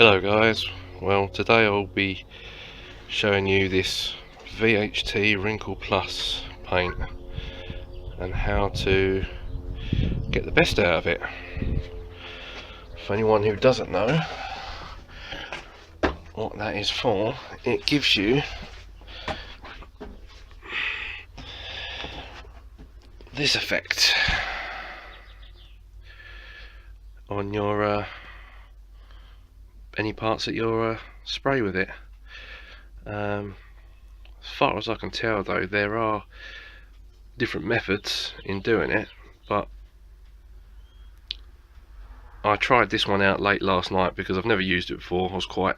Hello guys, well today I'll be showing you this VHT Wrinkle Plus paint and how to get the best out of it. For anyone who doesn't know what that is for, it gives you this effect on your any parts that you spray with it. As far as I can tell though, there are different methods in doing it, but I tried this one out late last night because I've never used it before. I was quite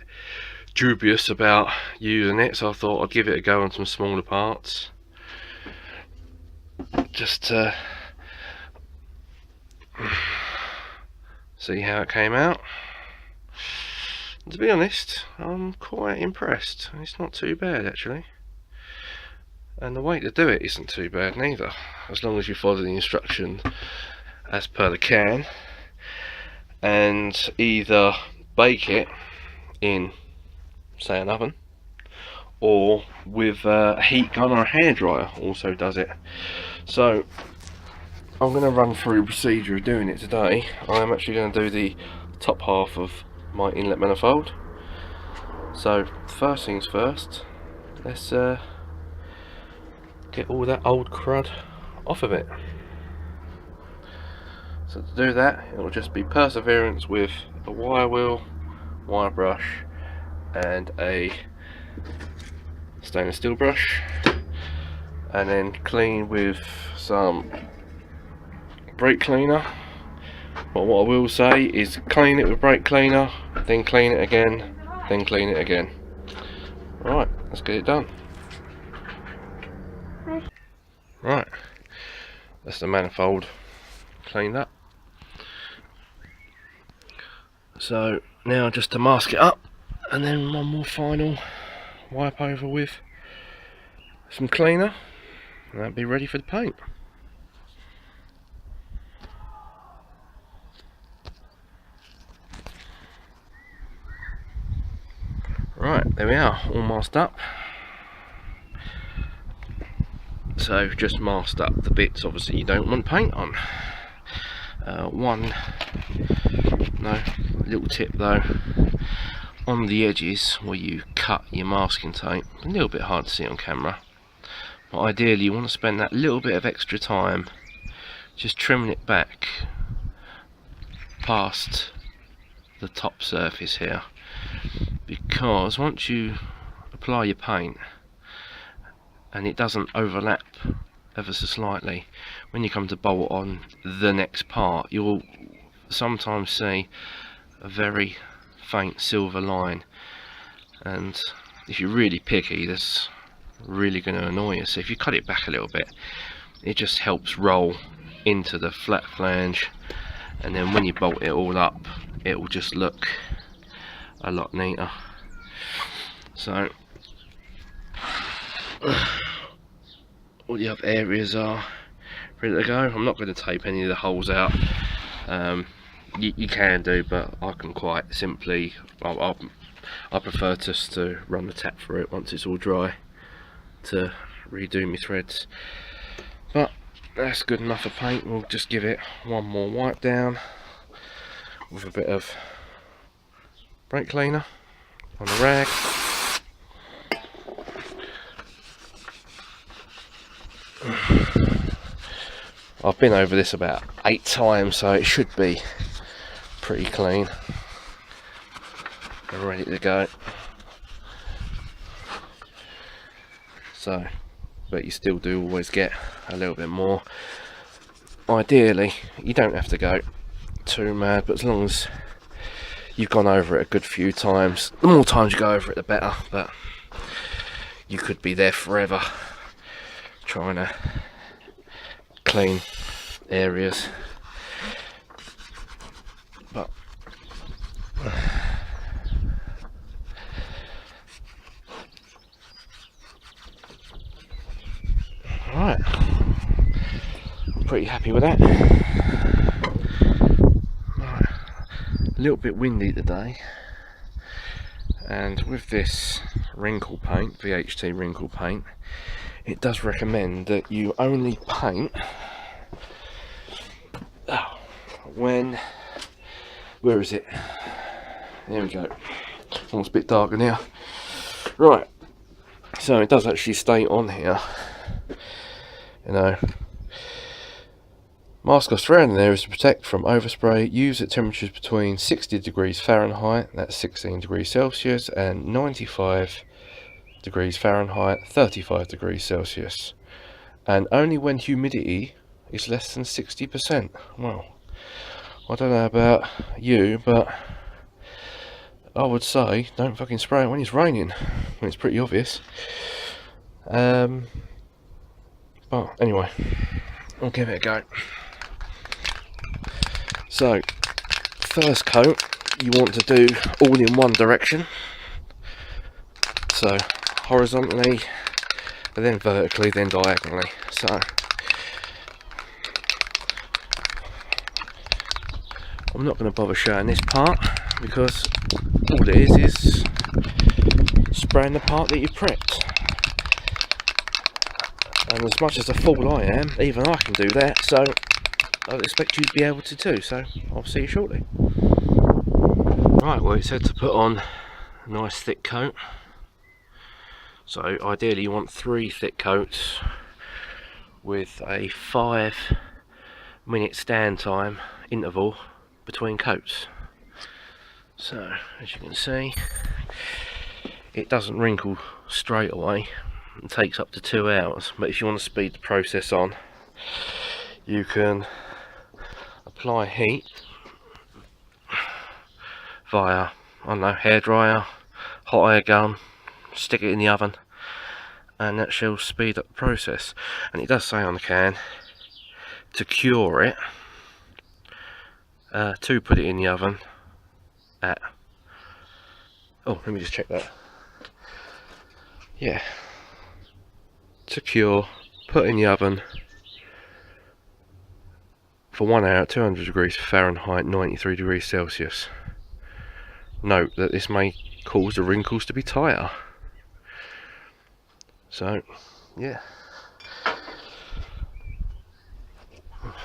dubious about using it, so I thought I'd give it a go on some smaller parts just to see how it came out. To be honest, I'm quite impressed. It's not too bad actually, and the way to do it isn't too bad neither, as long as you follow the instruction as per the can and either bake it in, say, an oven, or with a heat gun or a hairdryer also does it. So I'm going to run through the procedure of doing it today. I'm actually going to do the top half of my inlet manifold. So first things first, let's get all that old crud off of it. So to do that, it will just be perseverance with a wire wheel, wire brush and a stainless steel brush, and then clean with some brake cleaner. But what I will say is clean it with brake cleaner, then clean it again, then clean it again. Right, let's get it done. Right, that's the manifold cleaned up. So now just to mask it up, and then one more final wipe over with some cleaner, and that'll be ready for the paint. Right, there we are, all masked up. So just masked up the bits obviously you don't want paint on. Little tip though, on the edges where you cut your masking tape, a little bit hard to see on camera, but ideally you want to spend that little bit of extra time just trimming it back past the top surface here, because once you apply your paint and it doesn't overlap ever so slightly, when you come to bolt on the next part, you'll sometimes see a very faint silver line, and if you're really picky, that's really going to annoy you. So if you cut it back a little bit, it just helps roll into the flat flange, and then when you bolt it all up, it will just look a lot neater. So all the other areas are ready to go. I'm not going to tape any of the holes out. You can do, but I can quite simply, I prefer just to run the tap through it once it's all dry to redo my threads. But that's good enough for paint. We'll just give it one more wipe down with a bit of brake cleaner on a rag. I've been over this about 8 times, so it should be pretty clean and ready to go. So, but you still do always get a little bit more. Ideally, you don't have to go too mad, but as long as you've gone over it a good few times, the more times you go over it the better, but you could be there forever trying to clean areas. But alright, I'm pretty happy with that. Right. A little bit windy today, And with this wrinkle paint, VHT wrinkle paint, it does recommend that you only paint when, where is it? There we go. Almost a bit darker now. Right, so it does actually state on here, you know, mask or surrounding areas to protect from overspray. Use at temperatures between 60 degrees Fahrenheit, that's 16 degrees Celsius, and 95 degrees Fahrenheit, 35 degrees Celsius. And only when humidity is less than 60%. Well, I don't know about you, but I would say don't fucking spray it when it's raining, when it's pretty obvious. But anyway, I'll give it a go. So, first coat you want to do all in one direction. So, horizontally, and then vertically, then diagonally. So, I'm not going to bother showing this part because all it is spraying the part that you prepped. And as much as a fool I am, even I can do that, so I'd expect you to be able to too, so I'll see you shortly. Right, well, it said to put on a nice thick coat. So ideally you want 3 thick coats with a 5-minute stand time interval between coats. So as you can see, it doesn't wrinkle straight away. It takes up to 2 hours, but if you want to speed the process on, you can apply heat via, I don't know, hairdryer, hot air gun, stick it in the oven, and that shall speed up the process. And it does say on the can to cure it, to put it in the oven at, oh, let me just check that. Yeah, to cure, put in the oven for 1 hour at 200 degrees Fahrenheit, 93 degrees Celsius. Note that this may cause the wrinkles to be tighter. So, yeah.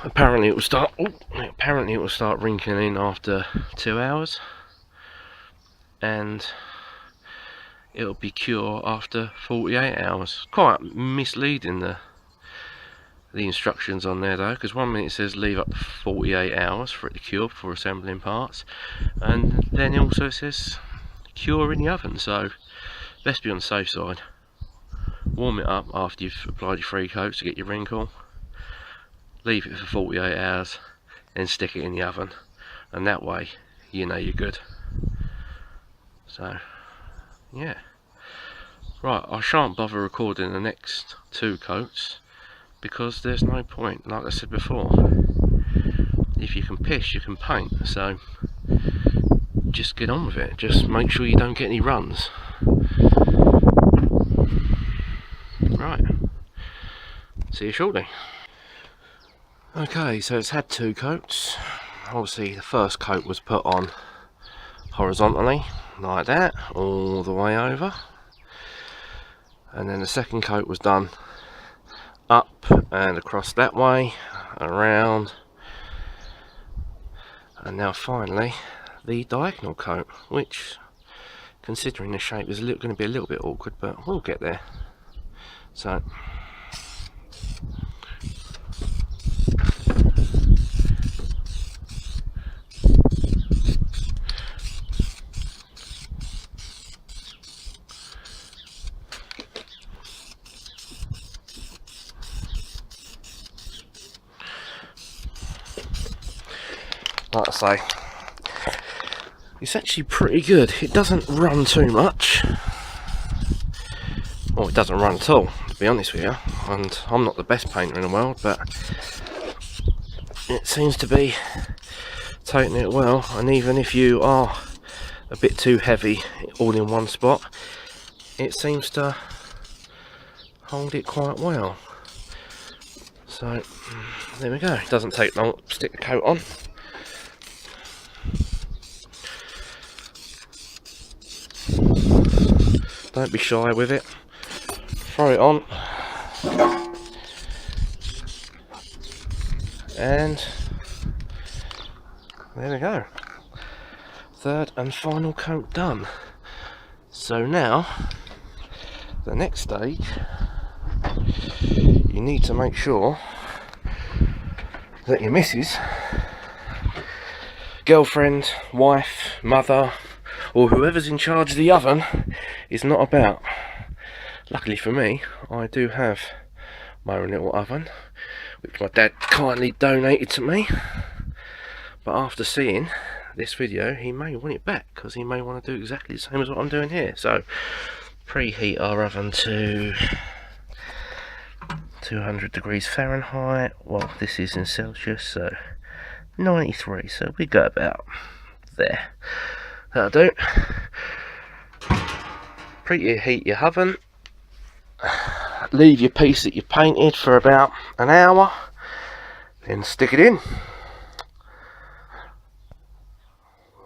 Apparently it will start. Apparently it will start wrinkling after 2 hours, and it'll be cured after 48 hours. Quite misleading the instructions on there though, because 1 minute it says leave up to 48 hours for it to cure before assembling parts, and then it also says cure in the oven. So best be on the safe side. Warm it up after you've applied your 3 coats to get your wrinkle, leave it for 48 hours, then stick it in the oven, and that way you know you're good. So yeah, right, I shan't bother recording the next 2 coats because there's no point. Like I said before, if you can piss you can paint, so just get on with it. Just make sure you don't get any runs. Right, see you shortly. Okay, so it's had 2 coats. Obviously the first coat was put on horizontally like that, all the way over, and then the second coat was done up and across that way, around, and now finally the diagonal coat, which, considering the shape, is going to be a little bit awkward, but we'll get there. So like I say, it's actually pretty good. It doesn't run too much. Well, it doesn't run at all, to be honest with you. And I'm not the best painter in the world, but it seems to be taking it well. And even if you are a bit too heavy all in one spot, it seems to hold it quite well. So there we go. It doesn't take long to stick the coat on. Don't be shy with it. Throw it on. And there we go. Third and final coat done. So now, the next stage, you need to make sure that your missus, girlfriend, wife, mother, or whoever's in charge of the oven is not about. Luckily for me, I do have my own little oven, which my dad kindly donated to me. But after seeing this video, he may want it back, because he may want to do exactly the same as what I'm doing here. So, preheat our oven to 200 degrees Fahrenheit. Well, this is in Celsius, so 93. So we go about there. That'll do. Preheat your oven. Leave your piece that you painted for about an hour. Then stick it in.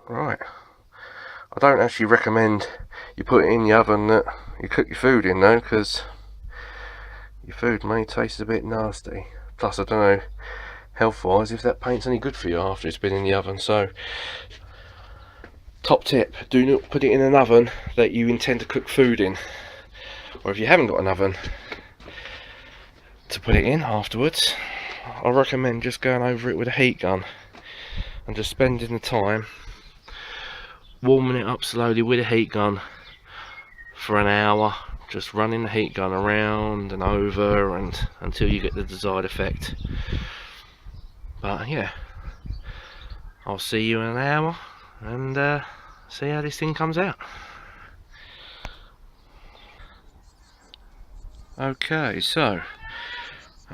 Right. I don't actually recommend you put it in the oven that you cook your food in though, because your food may taste a bit nasty. Plus, I don't know health wise if that paint's any good for you after it's been in the oven. So, top tip, do not put it in an oven that you intend to cook food in. Or if you haven't got an oven to put it in afterwards, I recommend just going over it with a heat gun and just spending the time warming it up slowly with a heat gun for an hour, just running the heat gun around and over and until you get the desired effect. But yeah, I'll see you in an hour and see how this thing comes out. Okay, so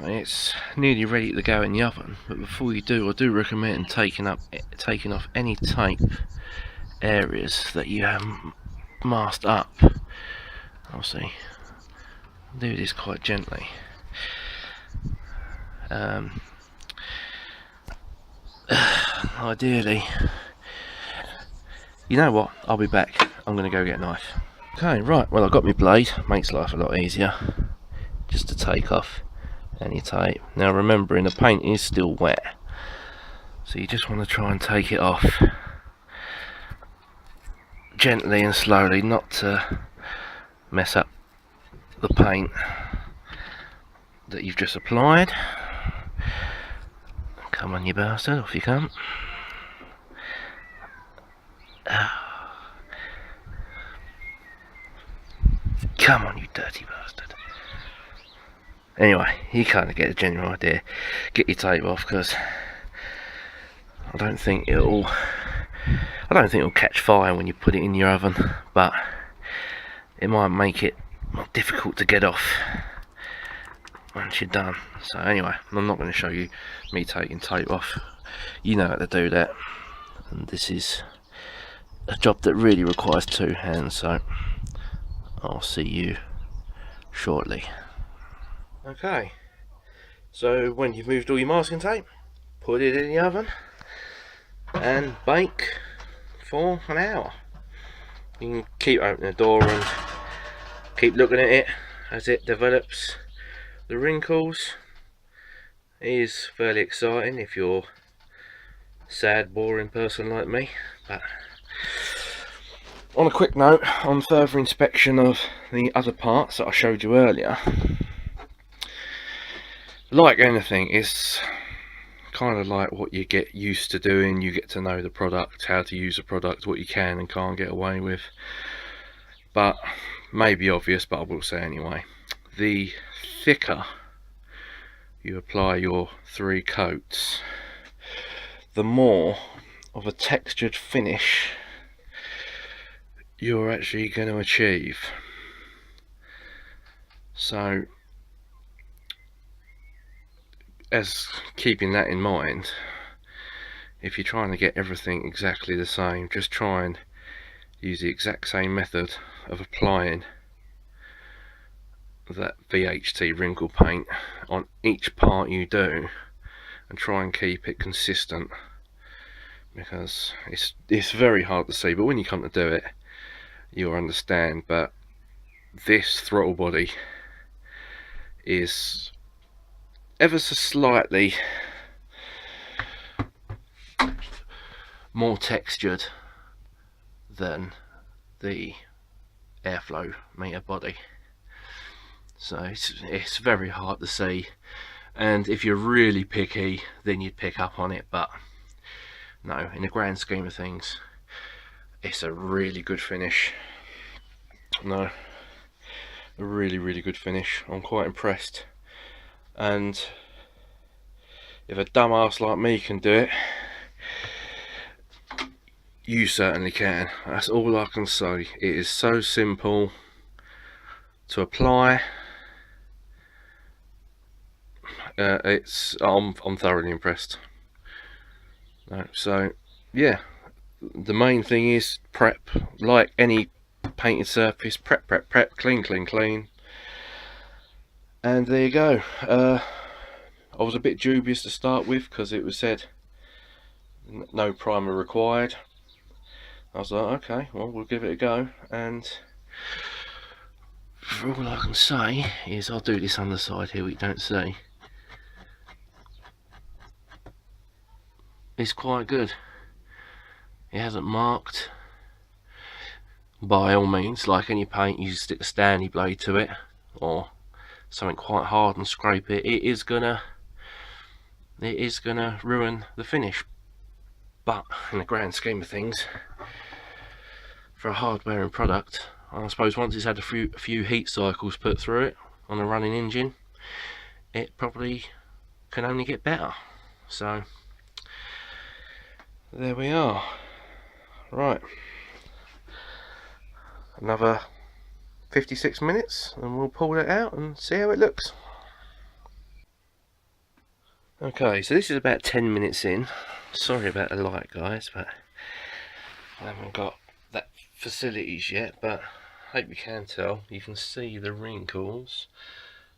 it's nearly ready to go in the oven, but before you do, I do recommend taking off any tape areas that you have masked up. I'll see. Do this quite gently. Ideally, you know what? I'll be back. I'm going to go get a knife. Okay, right. Well, I've got my blade. Makes life a lot easier. Just to take off any tape. Now, remembering the paint is still wet, so you just want to try and take it off gently and slowly, not to mess up the paint that you've just applied. Come on, you bastard, off you come. Come on, you dirty bastard. Anyway, you kind of get the general idea. Get your tape off, because I don't think it'll catch fire when you put it in your oven, but it might make it more difficult to get off once you're done. So anyway, I'm not going to show you me taking tape off. You know how to do that, and this is a job that really requires two hands, so I'll see you shortly. Okay, so when you've moved all your masking tape, put it in the oven and bake for an hour. You can keep opening the door and keep looking at it as it develops. The wrinkles is fairly exciting if you're a sad, boring person like me. But on a quick note, on further inspection of the other parts that I showed you earlier, like anything, it's kind of like what you get used to doing. You get to know the product, how to use the product, what you can and can't get away with. But may be obvious, but I will say anyway, the thicker you apply your 3 coats, the more of a textured finish you're actually going to achieve. So, as keeping that in mind, if you're trying to get everything exactly the same, just try and use the exact same method of applying that VHT wrinkle paint on each part you do, and try and keep it consistent, because it's very hard to see, but when you come to do it you'll understand. But this throttle body is ever so slightly more textured than the airflow meter body, so it's very hard to see, and if you're really picky then you'd pick up on it, but no, in the grand scheme of things it's a really good finish. No, a really good finish. I'm quite impressed, and if a dumbass like me can do it, you certainly can. That's all I can say. It is so simple to apply. I'm thoroughly impressed. So yeah, the main thing is prep, like any painted surface. Prep, clean, and there you go. I was a bit dubious to start with because it was said no primer required. I was like, okay, well, we'll give it a go, and for all I can say is I'll do this underside here, we don't see. It's quite good. It hasn't marked. By all means, like any paint, you stick a Stanley blade to it or something quite hard and scrape it. It is gonna ruin the finish. But in the grand scheme of things, for a hard wearing product, I suppose once it's had a few heat cycles put through it on a running engine, it probably can only get better. So there we are. Right, another 56 minutes and we'll pull it out and see how it looks. Okay, so this is about 10 minutes in. Sorry about the light, guys, but I haven't got that facilities yet, but I hope you can tell. You can see the wrinkles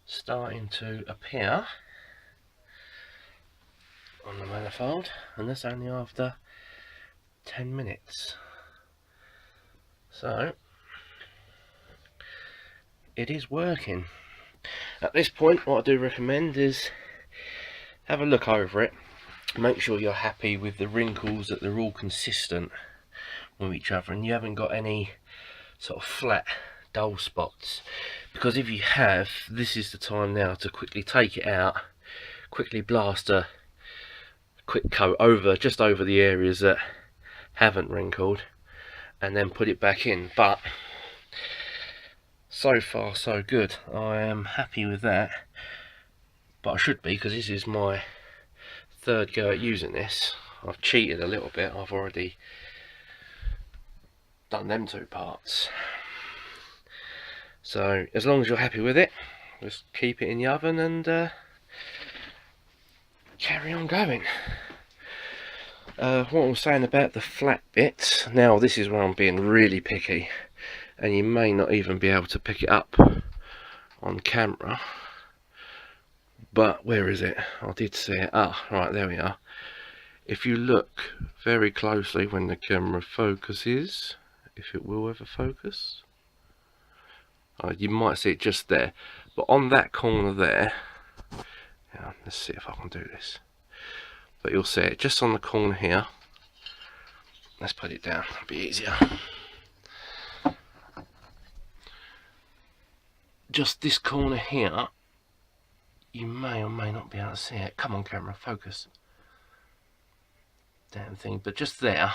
starting to appear on the manifold, and that's only after 10 minutes. So it is working. At this point, what I do recommend is have a look over it, make sure you're happy with the wrinkles, that they're all consistent with each other and you haven't got any sort of flat dull spots, because if you have, this is the time now to quickly take it out, quickly blast a quick coat over, just over the areas that haven't wrinkled, and then put it back in. But so far so good. I am happy with that, but I should be, because this is my third go at using this. I've cheated a little bit. I've already done them two parts. So as long as you're happy with it, just keep it in the oven and carry on going. What I was saying about the flat bits, now this is where I'm being really picky, and you may not even be able to pick it up on camera, but where is it? I did see it. Ah, right, there we are. If you look very closely when the camera focuses, if it will ever focus, you might see it just there, but on that corner there, yeah, let's see if I can do this, but you'll see it just on the corner here. Let's put it down, it'll be easier. Just this corner here, you may or may not be able to see it. Come on camera, focus. Damn thing. But just there,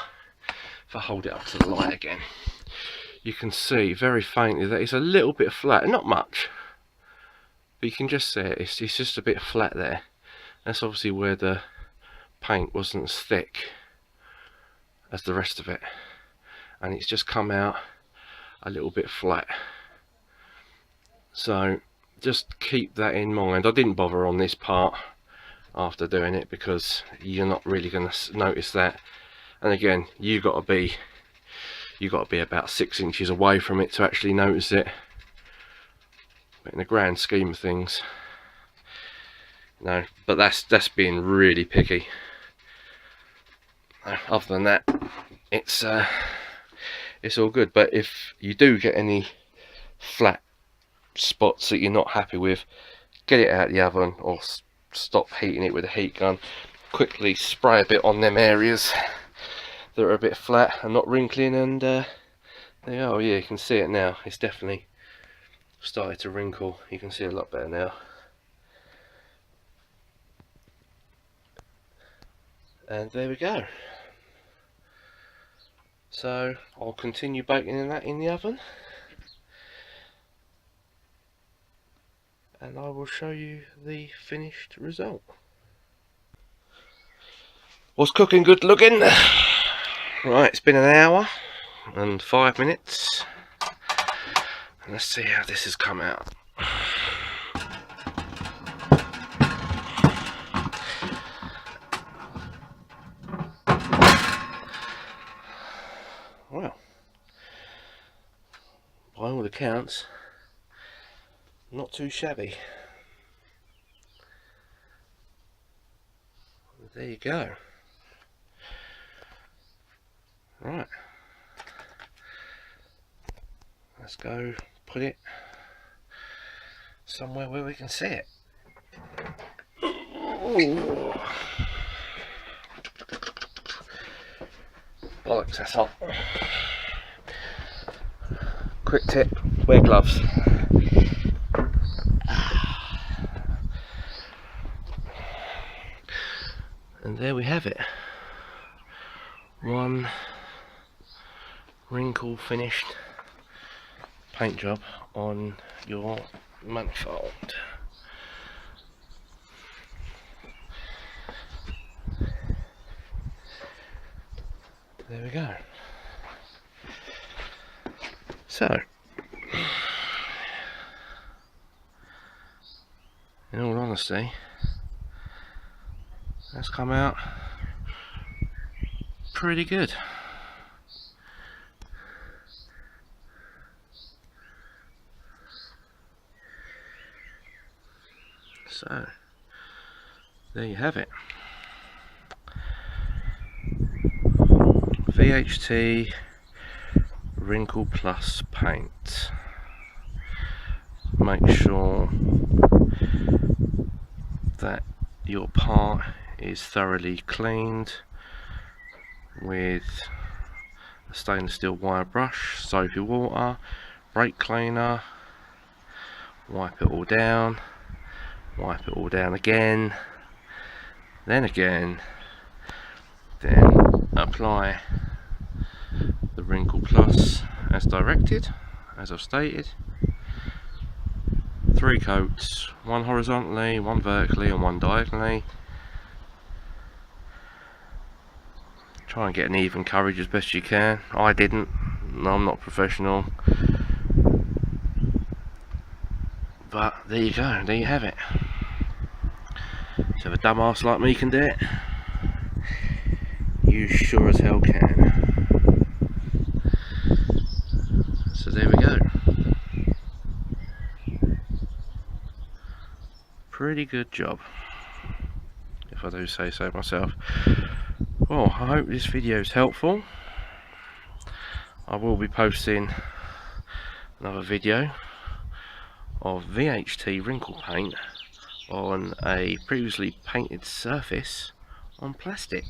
if I hold it up to the light again, you can see very faintly that it's a little bit flat, not much, but you can just see it, it's just a bit flat there. That's obviously where the paint wasn't as thick as the rest of it, and it's just come out a little bit flat. So just keep that in mind. I didn't bother on this part after doing it because you're not really going to notice that, and again you got to be about 6 inches away from it to actually notice it. But in the grand scheme of things, no. But that's being really picky. Other than that, it's all good. But if you do get any flat spots that you're not happy with, get it out of the oven or stop heating it with a heat gun. Quickly spray a bit on them areas that are a bit flat and not wrinkling, and there you go. Yeah, you can see it now. It's definitely started to wrinkle. You can see a lot better now. And there we go. So I'll continue baking that in the oven, and I will show you the finished result. What's cooking good looking? Right, it's been an hour and 5 minutes. Let's see how this has come out. Well, by all accounts, not too shabby. There you go. Right, let's go put it somewhere where we can see it. Ooh. Bollocks, that's hot. Quick tip, wear gloves. And there we have it. One wrinkle finished paint job on your manifold. There we go. So, in all honesty, that's come out pretty good. So, there you have it. VHT Wrinkle Plus paint. Make sure that your part is thoroughly cleaned with a stainless steel wire brush, soapy water, brake cleaner, wipe it all down, wipe it all down again, then apply the Wrinkle Plus as directed, as I've stated. 3 coats, one horizontally, one vertically and one diagonally. Try and get an even coverage as best you can. I didn't, I'm not professional, but there you go, there you have it. So if a dumbass like me can do it, you sure as hell can. So there we go. Pretty good job, if I do say so myself. Well, I hope this video is helpful. I will be posting another video of VHT wrinkle paint on a previously painted surface on plastic.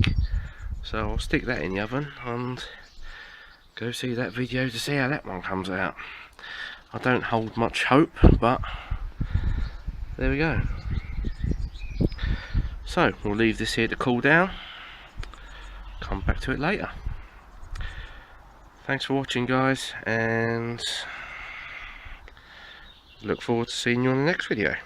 So I'll stick that in the oven and go see that video to see how that one comes out. I don't hold much hope, but there we go. So we'll leave this here to cool down, come back to it later. Thanks for watching, guys, and look forward to seeing you on the next video.